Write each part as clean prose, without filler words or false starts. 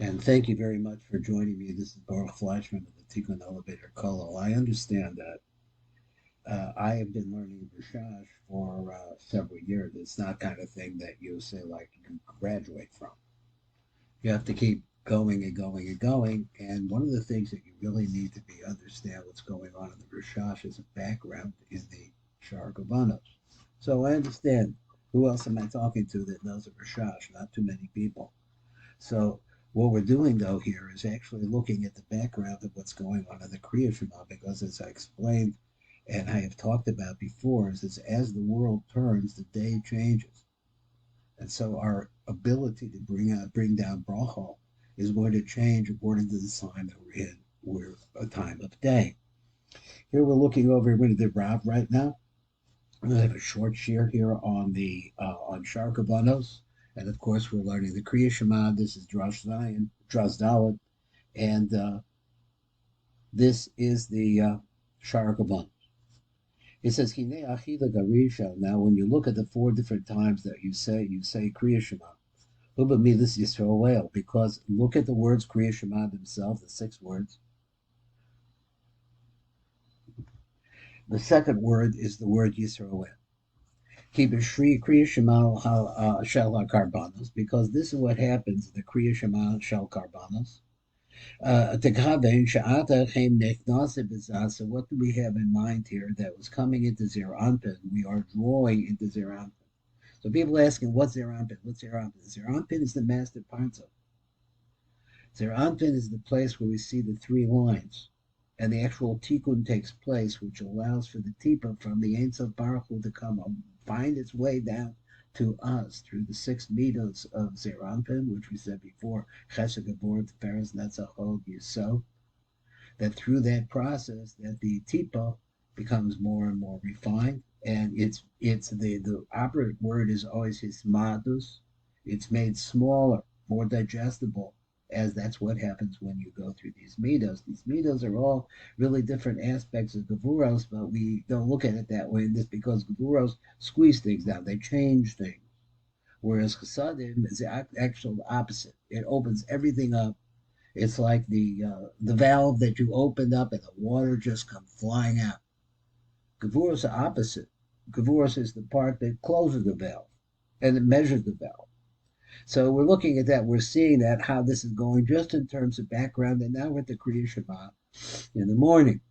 And thank you very much for joining me. This is Baruch Fleischman of the Tikkun Elevator Kolo. I understand that I have been learning Rishash for several years. It's not kind of thing that you say like you can graduate from. You have to keep going and going and going. And one of the things that you really need to be understand what's going on in the Rishash is a background in the Shar Kavanos. So I understand. Who else am I talking to that knows a Rishash? Not too many people. So what we're doing though here is actually looking at the background of what's going on in the Kriat Shemah, because as I explained and I have talked about before, is as the world turns, the day changes, and so our ability to bring down bracha is going to change according to the sign that we're in. We're a time of day. Here we're looking over into the Rav right now. I'm going to have a short share here on the on Shar Kavanos, and of course we're learning the Kriya Shema. This is Drash Zion, Drash Dalit, and this is the Shar Kavanos. It says Hine Achila Garisha. Now, when you look at the four different times that you say Kriya Shema, Uba Midas Yisroel, because look at the words Kriya Shema themselves, the 6 words. The second word is the word Yisroel. Keep a Shri Kriya Shema Shel Karbanos, because this is what happens in the Kriya Shema Shel Karbanos. So what do we have in mind here that was coming into Zer Anpin? We are drawing into Zer Anpin. So people are asking, what's Zer Anpin? What's Zer Anpin? Zer Anpin is the master parza. Zer Anpin is the place where we see the 3 lines, and the actual tikkun takes place, which allows for the tipa from the Ein Sof Baruch Hu to come find its way down to us through the 6 midos of Zer Anpin, which we said before, Chesed Gabor, Tiferes, Netzach, Hod, Yisod. That through that process, that the tipa becomes more and more refined, and it's the operative word is always hismadus. It's made smaller, more digestible, as that's what happens when you go through these midos. These midos are all really different aspects of Gavuros, but we don't look at it that way. And this because Gavuros squeeze things down, they change things. Whereas Chasadim is the actual opposite. It opens everything up. It's like the valve that you opened up and the water just comes flying out. Gavuros is the opposite. Gavuros is the part that closes the valve and it measures the valve. So we're looking at that. We're seeing that how this is going just in terms of background. And now we're at the Kriya Shema in the morning.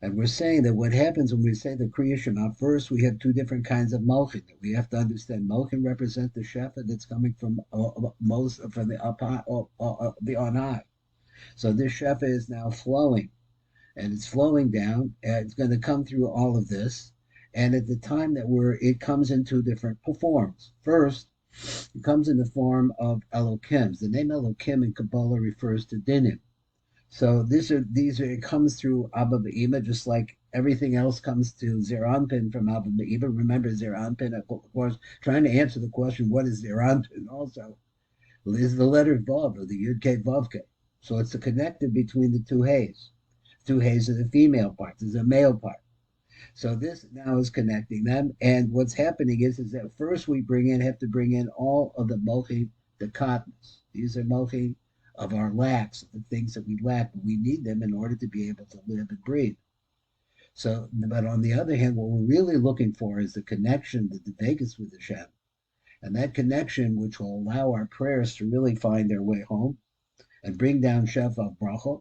And we're saying that what happens when we say the Kriya Shema, first we have 2 different kinds of Mochin. We have to understand Mochin represent the Shefa that's coming from most from the the on high. So this Shefa is now flowing, and it's flowing down, and it's going to come through all of this. And at the time that it comes in 2 different forms. First, it comes in the form of Elokim. The name Elokim in Kabbalah refers to Dinim. So it comes through Abba Be'ima, just like everything else comes to Zer Anpin from Abba Be'ima. Remember Zer Anpin, of course, trying to answer the question, what is Zer Anpin also, is the letter Vav, or the Yud Ke Vav Ke. So it's the connector between the 2 hays. 2 hays are the female part, there's a male part. So this now is connecting them, and what's happening is that first we have to bring in all of the mochi, the Katnus. These are mochi of our lacks, the things that we lack, but we need them in order to be able to live and breathe. So, but on the other hand, what we're really looking for is the connection, the Vegas with Hashem, and that connection which will allow our prayers to really find their way home and bring down Shefa Bracha.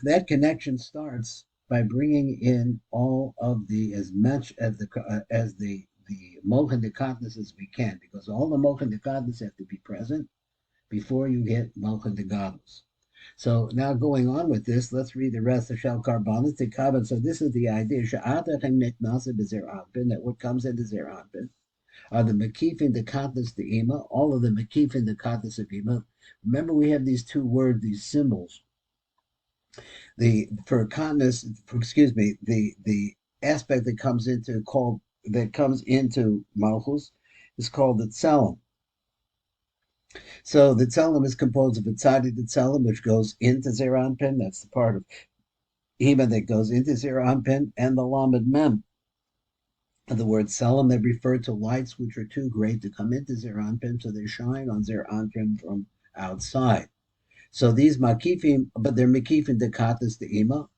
That connection starts by bringing in all of as much as the Mochen Dekatnas as we can, because all the Mochen Dekatnas have to be present before you get Mochen Degadlus. So now going on with this, let's read the rest of Shel Karbanis Tekaban. So this is the idea. That what comes into Zer Anpin are the Mekifin Dekatnas the Ima, all of the Mekifin Dekatnas of Ima. Remember, we have these 2 words, these symbols. The aspect that comes into Malchus is called the Tzelem. So the Tzelem is composed of a Tzadi the Tzelem, which goes into Zer Anpin. That's the part of Hema that goes into Zer Anpin, and the Lamed Mem. The word Tzelem, they refer to lights which are too great to come into Zer Anpin, so they shine on Zer Anpin from outside. So these makifim, but they're makifim the katas the ima,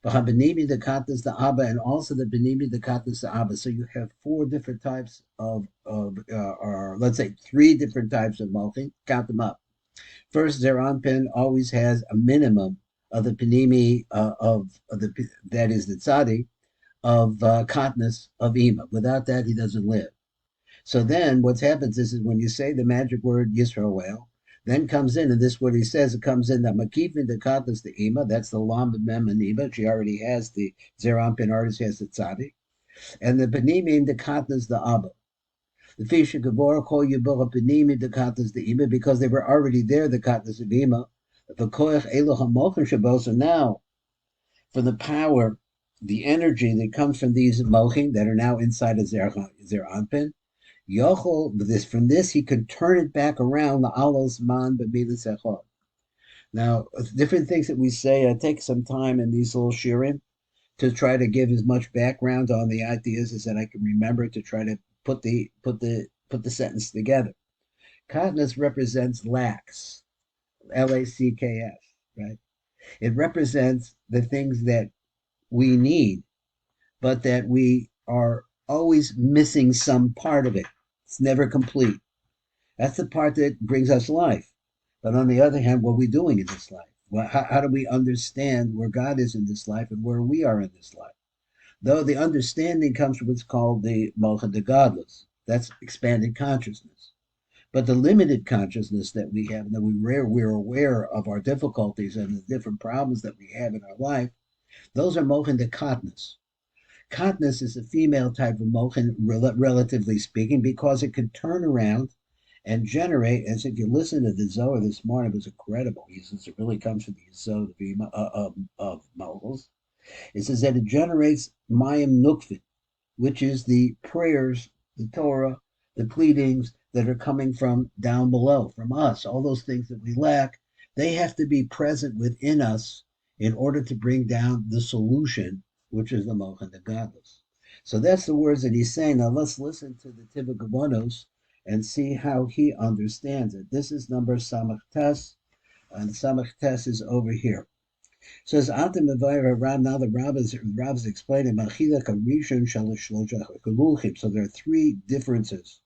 benimi the katas the abba, and also the benimi the katas the abba. So you have four different types or let's say three different types of mochin. Count them up. First, Zeranpin always has a minimum of the panimi of the that is the tzadi of katnus of ima. Without that, he doesn't live. So then, what happens is when you say the magic word Yisroel, then comes in, and this is what he says. It comes in that makifin the katnus the ima. That's the lam mem anima. She already has the Zeranpin. Already has the tzadi, and the panimi the katnus the abba. The fish gavor call you panimi the katas the ima because they were already there, the katas of ima. The koach elohim mochin shabo. So now, for the power, the energy that comes from these mochin that are now inside of Zer Anpin, yochol this from this he could turn it back around the alos man b'milas echad. Now, different things that we say. I take some time in these little shirim to try to give as much background on the ideas as that I can remember to try to put the sentence together. Katnus represents lacks, Lacks, right? It represents the things that we need, but that we are always missing some part of it. It's never complete. That's the part that brings us life. But on the other hand, what are we doing in this life? How do we understand where God is in this life and where we are in this life? Though the understanding comes from what's called the Mocha de Godless. That's expanded consciousness. But the limited consciousness that we have, and that we're aware of our difficulties and the different problems that we have in our life, those are Mocha de Katnus. Katnus is a female type of Mocha, relatively speaking, because it can turn around and generate, as if you listen to the Zohar this morning, it was incredible. He says it really comes from the Yisod of Malchus. It says that it generates Mayim Nukvin, which is the prayers, the Torah, the pleadings that are coming from down below, from us. All those things that we lack, they have to be present within us in order to bring down the solution, which is the Mochan, the Godless. So that's the words that he's saying. Now let's listen to the Tivagabonos and see how he understands it. This is number Samach Tes, and Samach Tes is over here. Says Atim Rav. Now the Rav is explaining Machilak Rishon Shalosh Shloshah. So there are three differences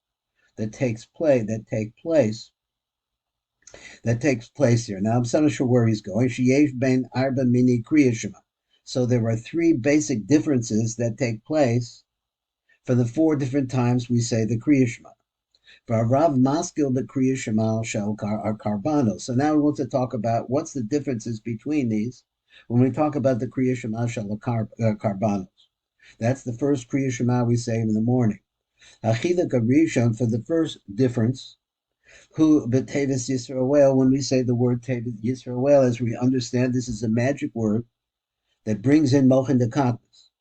that takes place here. Now I'm not sure where he's going. Sheyesh ben arba mini Kriat Shemah. So there are three basic differences that take place for the four different times we say the Kriat Shemah. For Rav Maskil the Kriat Shema shel are Karbanos. So now we want to talk about what's the differences between these when we talk about the Kriat Shema shel Karbanos. That's the first Kriat Shema we say in the morning. Achilak Rishon, for the first difference, who b'tevis Yisroel, when we say the word tevis Yisroel, as we understand, this is a magic word that brings in Mochin de Katnus.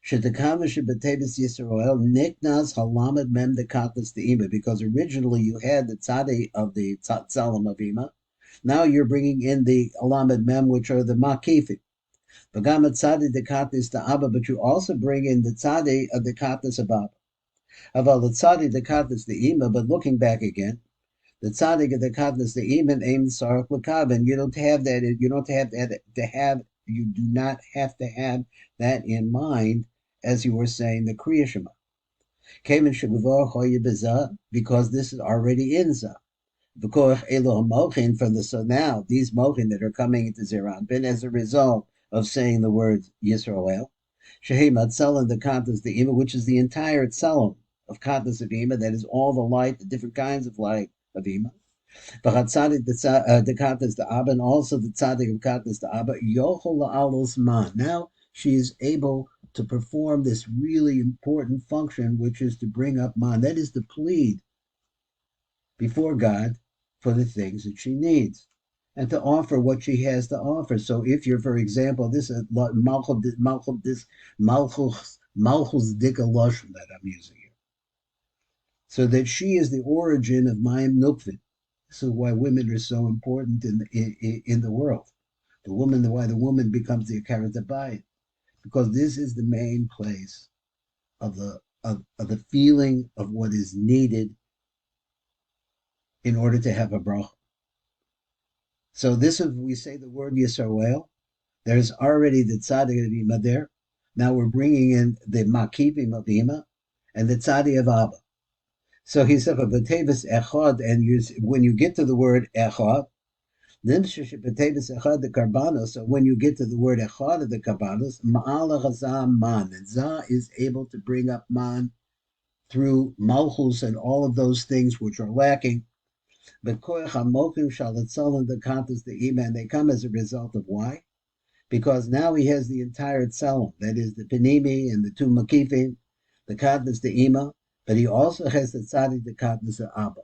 Shetakamash b'tevis Yisroel niknas halamad mem de Katnus de ima, because originally you had the tzadi of the tzalim of ima. Now you're bringing in the halamad mem, which are the makifim. V'gam tzadi de Katnus de abba, but you also bring in the tzadi of the Katnus of abba. Aval the tzadi de Katnus de ima, but looking back again, the tzaddik of the Katnus the iman aim sarach l'kaven. You don't have that. You don't have that to have. You do not have to have that in mind, as you were saying the Kriat Shema. Kemen shegavor hoye bezah, because this is already in zah. Because Elohim mochin from the so now these mochin that are coming into Zeran been as a result of saying the words Yisroel. Shehi matzalim the Katnus the ima, which is the entire tzalim of Katnus of ima. That is all the light, the different kinds of light of ima. But tzaddik the Katnus the abba, and also the tzaddik of Katnus the abba yochol la'alos man. Now she is able to perform this really important function, which is to bring up man. That is to plead before God for the things that she needs and to offer what she has to offer. So if you're, for example, this malchus dika lashon that I'm using here, so that she is the origin of Mayim Nukvin. This is why women are so important in the world. Why the woman becomes the Akaratabaya, because this is the main place of the feeling of what is needed in order to have a bracha. So this is, we say the word Yisroel. There's already the tzaddik of Ima there. Now we're bringing in the makivim of Ima and the tzaddik of Abba. So he said, "B'tevis echad," and when you get to the word echad, b'tevis echad the karbanos. So when you get to the word echad of the karbanos, ma'ala chazam man, and Zah is able to bring up man through malchus and all of those things which are lacking. But koyach hamokim shalatzal the kantas the ima, and they come as a result of why? Because now he has the entire tzelem, that is the penimi and the two makifim, the Katnus the ima, but he also has the tzaddik the Katnus the abba.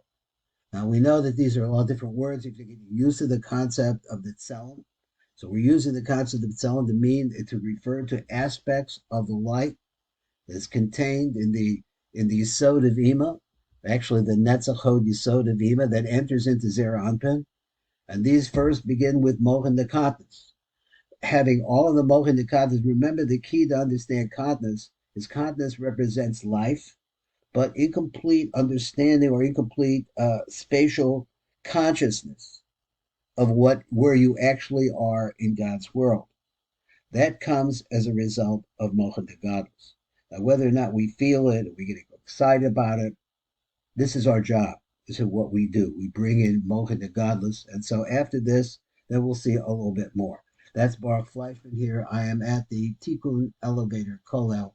Now we know that these are all different words. If you get used to the concept of the tzelem, so we're using the concept of tzelem to mean to refer to aspects of the light that's contained in the Yisod of Ima, actually the Netzachod Yisod of Ima that enters into Zera Anpin, and these first begin with Mochen the Katnus. Having all of the Mochen the Katnus, remember the key to understand Katnus is Katnus represents life, but incomplete understanding or incomplete spatial consciousness of where you actually are in God's world. That comes as a result of Mochen de Gadlus. Now, whether or not we feel it, or we get excited about it, this is our job. This is what we do. We bring in Mochen de Gadlus, and so after this, then we'll see a little bit more. That's Baruch Fleischman here. I am at the Tikkun Elevator Kollel